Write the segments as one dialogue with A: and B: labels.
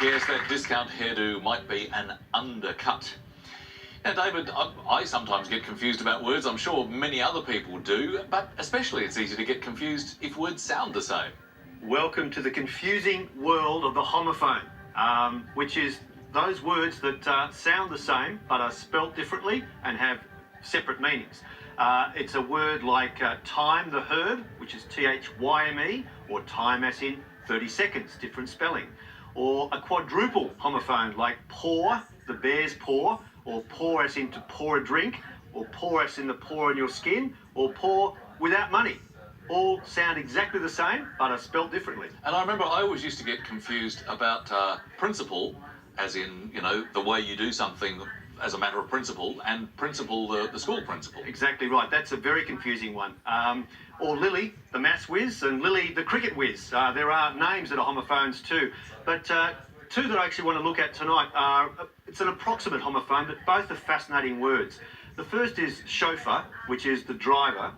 A: Yes, that discount hairdo might be an undercut. Now, David, I sometimes get confused about words. I'm sure many other people do, but especially it's easy to get confused if words sound the same.
B: Welcome to the confusing world of the homophone, which is those words that sound the same but are spelt differently and have separate meanings. It's a word like time, the herb, which is T-H-Y-M-E, or time as in 30 seconds, different spelling. Or a quadruple homophone like pour, the bear's paw, or pour as in to pour a drink, or pour as in the pour on your skin, or pour without money. All sound exactly the same, but are spelt differently.
A: And I remember I always used to get confused about principle, as in, you know, the way you do something as a matter of principle, and principal, the school principal.
B: Exactly right. That's a very confusing one. Or Lily, the maths whiz, and Lily, the cricket whiz. There are names that are homophones too. But two that I actually want to look at tonight are, it's an approximate homophone, but both are fascinating words. The first is chauffeur, which is the driver.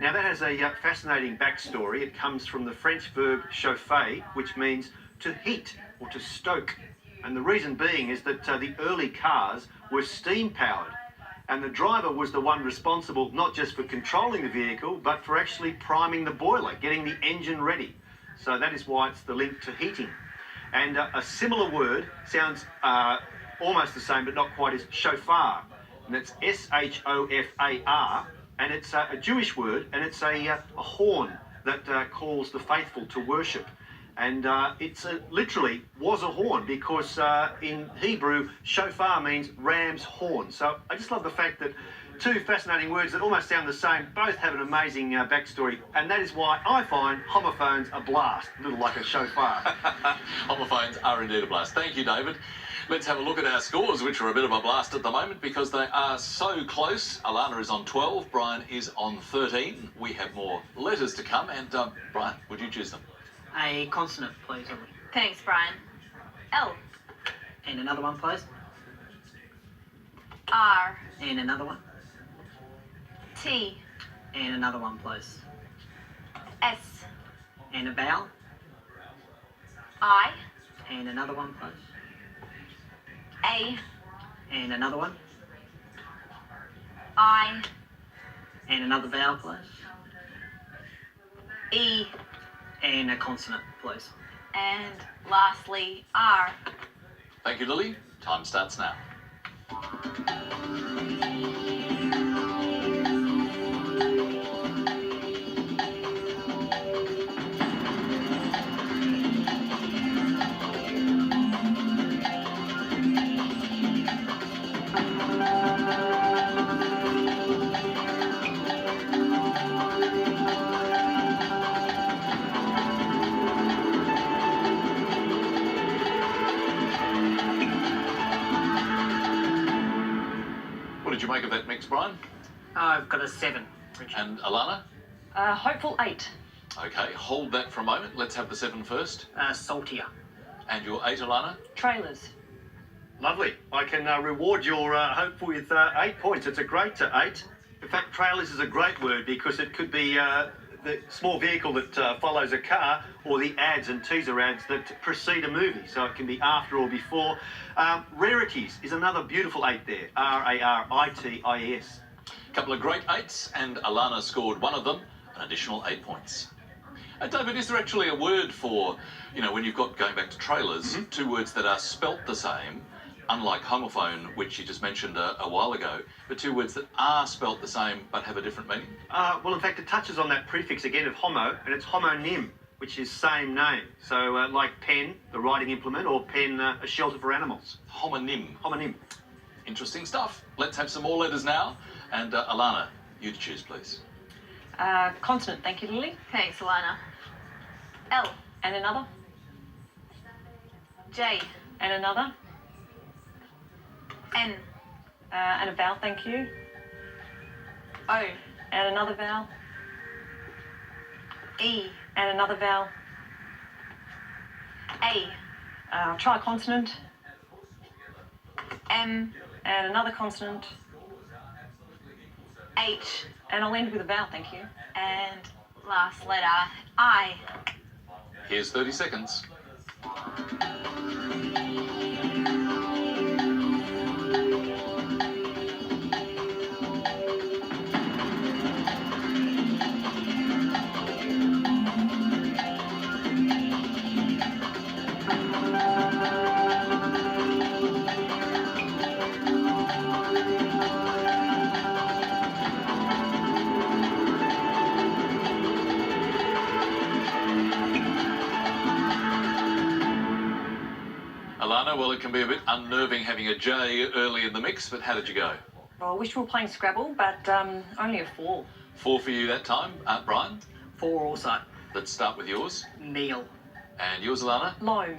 B: Now that has a fascinating backstory. It comes from the French verb chauffer, which means to heat or to stoke. And the reason being is that the early cars were steam powered. And the driver was the one responsible not just for controlling the vehicle, but for actually priming the boiler, getting the engine ready. So that is why it's the link to heating. And a similar word sounds almost the same, but not quite, as shofar. And it's S-H-O-F-A-R. And it's a Jewish word, and it's a horn that calls the faithful to worship. And it's literally was a horn, because in Hebrew, shofar means ram's horn. So I just love the fact that two fascinating words that almost sound the same, both have an amazing backstory. And that is why I find homophones a blast, a little like a shofar.
A: Homophones are indeed a blast. Thank you, David. Let's have a look at our scores, which are a bit of a blast at the moment because they are so close. Alana is on 12, Brian is on 13. We have more letters to come, and Brian, would you choose them?
C: A consonant, please.
D: Thanks, Brian. L.
C: And another one, please.
D: R.
C: And another one.
D: T.
C: And another one, please.
D: S.
C: And a vowel.
D: I.
C: And another one, please.
D: A.
C: And another one.
D: I.
C: And another vowel, please.
D: E.
C: And a consonant, please.
D: And lastly, R.
A: Thank you, Lily. Time starts now. What did you make of that mix, Brian?
C: I've got a 7, Richard.
A: And Alana?
D: Hopeful 8.
A: Okay, hold that for a moment. Let's have the 7 first.
C: Saltier.
A: And your 8, Alana?
D: Trailers.
B: Lovely. I can reward your hope with 8 points. It's a great 8. In fact, trailers is a great word because it could be the small vehicle that follows a car, or the ads and teaser ads that precede a movie. So it can be after or before. Rarities is another beautiful 8 there. R-A-R-I-T-I-E-S.
A: A couple of great 8s, and Alana scored one of them, an additional 8 points. David, is there actually a word for, you know, when you've got, going back to trailers, two words that are spelt the same, unlike homophone, which you just mentioned a while ago, but two words that are spelt the same but have a different meaning?
B: Well, in fact, it touches on that prefix again of homo, and it's homonym, which is same name. So like pen, the writing implement, or pen, a shelter for animals.
A: Homonym.
B: Homonym.
A: Interesting stuff. Let's have some more letters now. And Alana, you to choose, please.
D: Consonant, thank you, Lily. Thanks, Alana. L.
E: And another.
D: J.
E: And another.
D: N.
E: And a vowel, thank you.
D: O.
E: And another vowel.
D: E.
E: And another vowel.
D: A.
E: Try a consonant.
D: M.
E: And another consonant.
D: H.
E: And I'll end with a vowel, thank you.
D: And last letter, I.
A: Here's 30 seconds. Alana, well, it can be a bit unnerving having a J early in the mix, but how did you go?
E: Well, I wish we were playing Scrabble, but only a 4.
A: 4 for you that time. Brian,
C: 4 also.
A: let's start with yours.
C: Meal.
A: And yours, Alana?
E: Loam.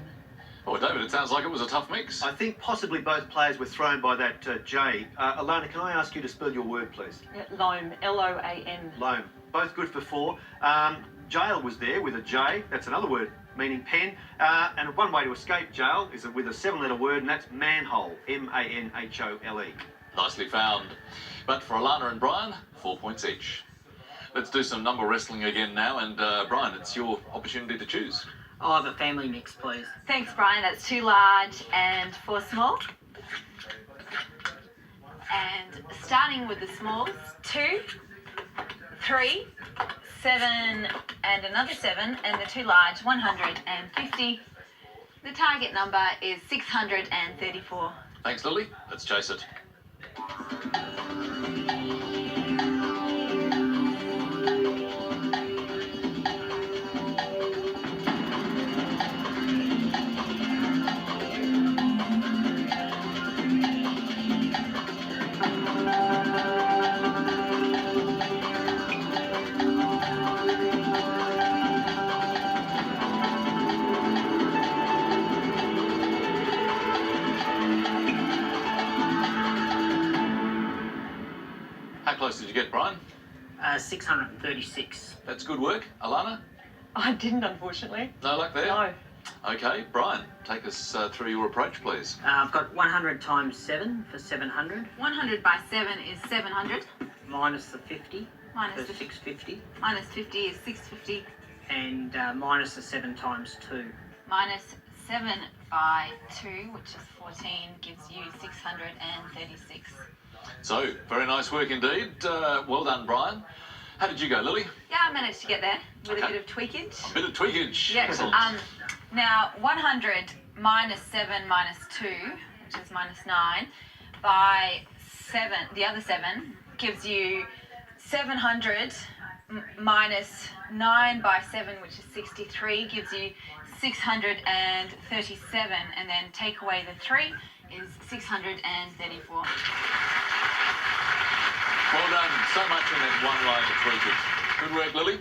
A: Oh, David, it sounds like it was a tough mix.
B: I think possibly both players were thrown by that J. Alana, can I ask you to spell your word, please?
E: Yeah, loam. Loam.
B: Loam. Both good for 4. Jail was there with a J. That's another word meaning pen. And one way to escape jail is with a 7-letter word, and that's manhole. manhole.
A: Nicely found. But for Alana and Brian, 4 points each. Let's do some number wrestling again now, and Brian, it's your opportunity to choose.
C: I'll have a family mix, please.
D: Thanks, Brian. That's 2 large and 4 small. And starting with the smalls, 2, 3, 7 and another 7, and the 2 large, 150. The target number is 634.
A: Thanks, Lily. Let's chase it. How close did you get, Brian?
C: 636.
A: That's good work. Alana?
E: I didn't, unfortunately.
A: No luck there?
E: No.
A: Okay, Brian, take us through your approach, please.
C: I've got 100 times 7 for 700.
D: 100 by 7 is 700.
C: Minus the 50
D: Minus
C: for
D: the
C: 650.
D: Minus 50 is 650.
C: And minus the 7 times 2.
D: Minus 7 by 2, which is 14, gives you 636.
A: So, very nice work indeed. Well done, Brian. How did you go, Lily?
D: Yeah, I managed to get there with a
A: Okay.
D: bit of tweakage.
A: A bit of tweakage.
D: Yeah.
A: Excellent.
D: Now, 100 minus 7 minus 2, which is minus 9, by 7, the other 7, gives you 700 minus 9 by 7, which is 63, gives you 637, and then take away the 3 is 634.
A: Well done. So much in that one line of tweakage. Good work, Lily.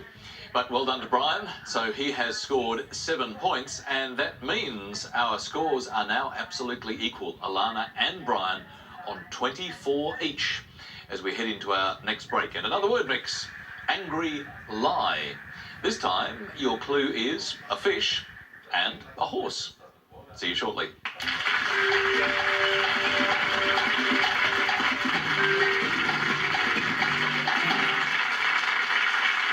A: But well done to Brian. So he has scored 7 points, and that means our scores are now absolutely equal. Alana and Brian on 24 each as we head into our next break. And another word mix, angry lie. This time, your clue is a fish and a horse. See you shortly.